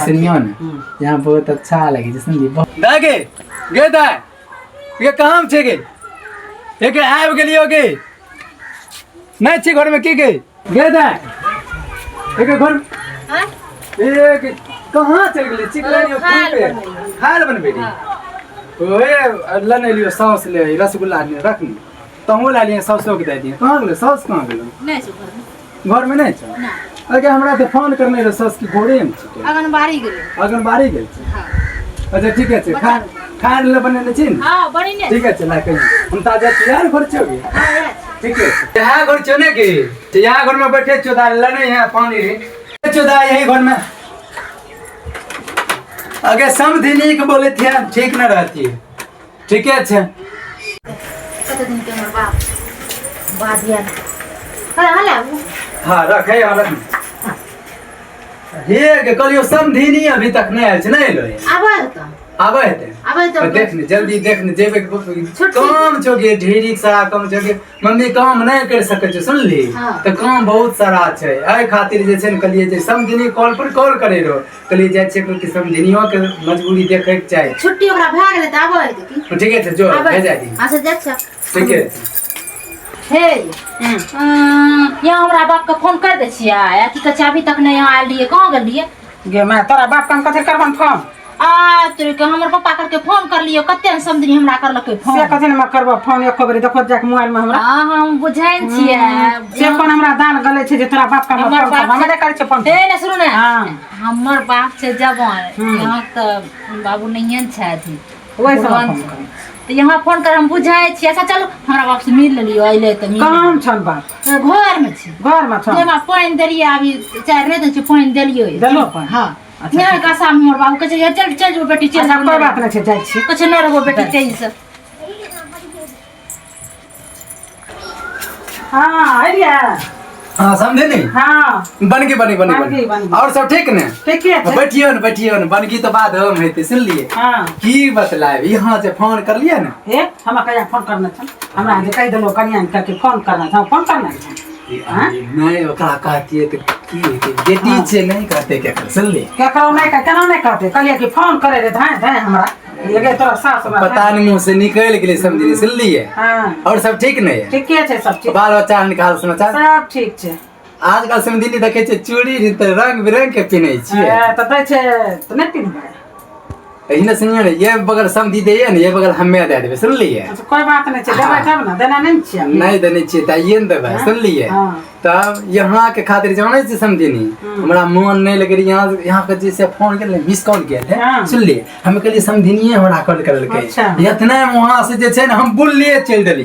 सुनियो ना यहाँ बहुत अच्छा लगे सुनली दागे गे दाय ये काम छे गे एक आबि गेलियो गे नहीं छी घर में की गे गे दाय एक घर हां एक कहां चल गेली चिकलानियो फूल पे खाल बनबे रे ओए अल्लाह ने लियो सॉस ले रसगुल्ला ने रखनी तहु ला लिए सॉसो के दे दिए कहां गेले सॉस कहां गेले नहीं छै घर में नहीं छ ना अगे हमरा तो फोन करने रे सॉस की घोड़े में छ आंगनबाड़ी गेल हां अच्छा ठीक है खा खान ले बने छी हां बनी ने ठीक है चला के हम ताजा तैयार घर छोगे हां ठीक है यहाँ घर चोने के यहाँ घर में बैठे चोदा लने है पानी रे चोदा यही घर में अगे समधिनी के बोले थे ठीक न रहती है ठीक है अच्छा कत दिन के हमर बाप दिया हला हां रखे हां हे के कलियो समधिनी अभी तक नहीं आयल छै नहीं लो आबे तो देखने जल्दी देखने जेबे काम छोगे ढेरी सारा काम छोगे मम्मी काम नहीं कर सके छ सुनली तो काम बहुत सारा छै एई खातिर जे छै न कलिए जे समधिनी कॉल पर कॉल करे रो कलिए जाय छै कि समधिनियो के मजबूरी देखे के चाही छुट्टी ओकरा भ गेले त आबे की ठीक है जो भेजा दी अच्छा जा छ ठीक है हे यहाँ हमरा बाप के फोन कर दे छिया की कह अभी तक नहीं यहाँ आयल लिए कहां गेलिए गे मैं तोरा बाप काम कथे करबन फोन तोरे के हमर पापा करके फोन कर लियो कते समझनी हमरा करलकै फोन से कथे न करबो फोन एको बेर देखो जाके मोबाइल में हमरा हम बुझाइन छियै से फोन हमरा दान गले छै जे तोरा बाप काम फोन कर हमरा करे छै फोन ए ने सुन ने हमर बाप छै जवान यहाँ त बाबू नहियन छथि ओइ सब तो यहाँ फोन कर हम बुझाइ छी अच्छा चलो हमरा बाप से मिल लियो अइले त मिल काम छन बाप घर में छी जेमा पानी देलिए अभी चार रे त पानी देलियो देलो पानी हां यहाँ का सामने मोर बाबू कहे चल चल जो बेटी चल कोई बात नहीं छै जाय छी कुछ न रहो बेटी तेज से हां आइया हां समझे नहीं हां बन और सब ठीक ने ठीक है बैठियो न बनगी तो बाद हम हेते सुन लिए हां की बतलाए यहां से फोन कर लिया ना हे हमरा कहिया फोन करना छ हमरा जे कहि देलो कन्या के फोन करना छ फोन करना छ नहीं ओकरा कहती है तो की हेते बेटी छे नहीं कहते क्या कर सुन ले क्या करो नहीं केना नहीं कहते कहलिए कि फोन करे रे धाय धाय हमरा लगे तोरा सास में पता नहीं मुंह से निकल गेले समझी सुन लिए हां और सब ठीक नहीं है ठीक है सब ठीक बाल बच्चा निकाल समाचार सब ठीक छै आजकल समझी देखे छे चूड़ी त रंग बिरंग के पिनै छियै त दै छै त नहीं पिनबै इने सुनियो ने ये बगल समझी दे ने ये बगल हमें दे देबे सुन लिए अच्छा कोई बात नहीं छै देबै तब ना देना नहीं छियै नहीं देने छियै त ये देबै सुन लिए तब यहाँ के खातिर जाने से समझिनी हमरा मन नहीं लगे यहाँ के जैसे फोन के मिस कॉल किए थे सुन लिए हम कहलिए समझिनिए हमरा कॉल करल के इतना वहां से जे छै न हम बुल्लिए चल देली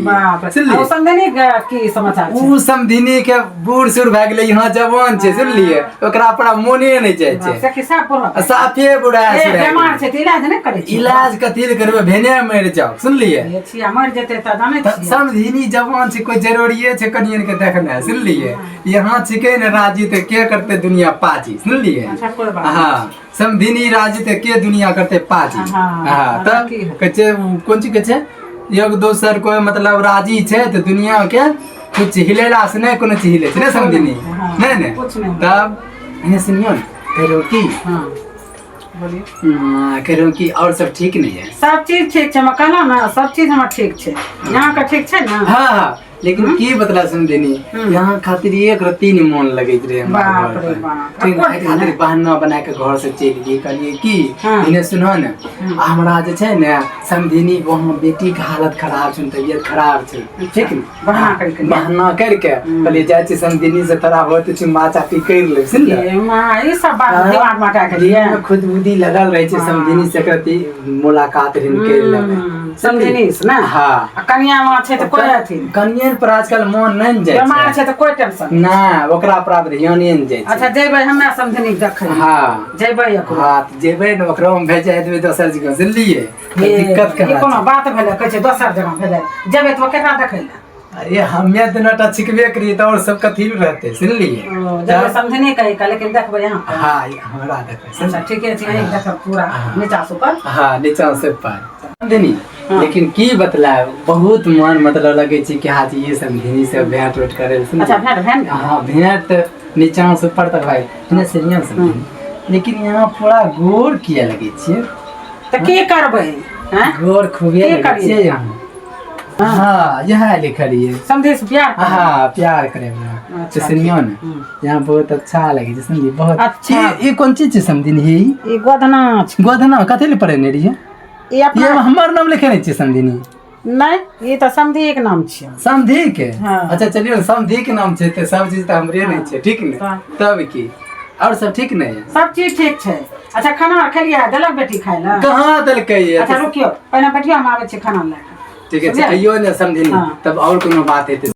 सुन लिए समझिनी की समाचार छै उ समझिनी के बूढ़ सुर भ गेले यहाँ जवान छै सुन लिए ओकरा पर मोने नहीं जाय छै से किसा पूरा साफे बुढ़ा छै बीमार छै त इलाज नहीं करे छै इलाज कथि करबे भेने मर जाओ सुन लिए छिया मर जेते त जाने छियै समझिनी जवान छै कोई जरूरीए छै कनियन के देखना सुन लिए यहाँ छिके न राजी ते के करते दुनिया पाजी सुन लिए हाँ समधिनी राजी ते के दुनिया करते पाजी हाँ तब कहे कौन चीज कहे एक दोसर को मतलब राजी छे तो दुनिया के कुछ हिलेला से नहीं कोनो चीज हिले छे ना समधिनी नहीं तब इन्हें सुनियो करो की बोलिए करो की और सब ठीक नहीं है सब चीज ठीक छै मैं कहला ना सब चीज हमर ठीक छै यहाँ का ठीक छै ना हाँ लेकिन की बतला समझनी यहाँ खातिर एक रत्ती नहीं मन लगे रे बाप रे बाप खातिर बहाना बना के घर से चल गई कहलिए की इन्हें सुनो न हमरा जे छै ने समझनी वहां बेटी के हालत खराब छै तबीयत खराब छै ठीक न बहाना करके कहलिए जाय छी समझनी से तोरा होत छै माचा पी कर ले सुन ले मां ई सब बात दिमाग में का करिए खुद बुद्धि लगल रहे छै समझनी से करती मुलाकात रिन कर लेबे समझनी से ना हां कन्या मां छै त कोई अथी कन्या पर आजकल मन नहीं जाय बीमार छै त कोई टेंशन ना ओकरा पर ध्यान नहीं जाय अच्छा जेबै हमरा समझनी देखै हां जेबै एको हां जेबै न ओकरा हम भेजा देबै दोसर जगह दिल्ली दिक्कत कर कोनो बात भेलै कहै छै दोसर जगह भेलै जेबै त केकरा देखै ले अरे हमें तो नटा छिकबे करी तो और सब कथी रहते सुन लिए जब समझने कही का लेकिन देखबै यहां हां हमरा देखै अच्छा ठीक है यही देख पूरा नीचा से ऊपर हां नीचा से ऊपर समझनी लेकिन की बतलाए बहुत मन मतलब लगे छै कि हां ये समझनी से भेंट वेट करे अच्छा भेंट हां भेंट नीचा से ऊपर तक भाई इने सीढ़ियां से लेकिन यहाँ पूरा गोर किया लगे छे। तो के करबै हैं गोर खूबे के लगे करिए? छे यहाँ। हाँ यह लिखलिए। समझे से प्यार कर। हाँ प्यार करे वाला। अच्छा, तो सुनियो ना, हम्म। यहाँ बहुत अच्छा लगे छे समझी बहुत। अच्छा। ये कौन चीज छे समझी है? ई गोदना छै। गोधना कथी ले पढ़े रहिए? ई ये अपना हमर नाम लिखे नहीं छे समझी। नहीं ई तो समधी के नाम छियै। समधी के? हाँ। अच्छा चलिए समधी के नाम छे तो सब चीज तो हमरे नहीं छे, ठीक ने? हाँ। तब की और सब ठीक नहीं है? सब चीज ठीक छै। अच्छा खाना आर खेलिए देलक बेटी खाय ला? कहाँ देलकै ये? अच्छा रुकियो पहले बैठियो हम आबै छी खाना लेके। ठीक है, आइयो ने समझी। हाँ। तब और कोनो बात है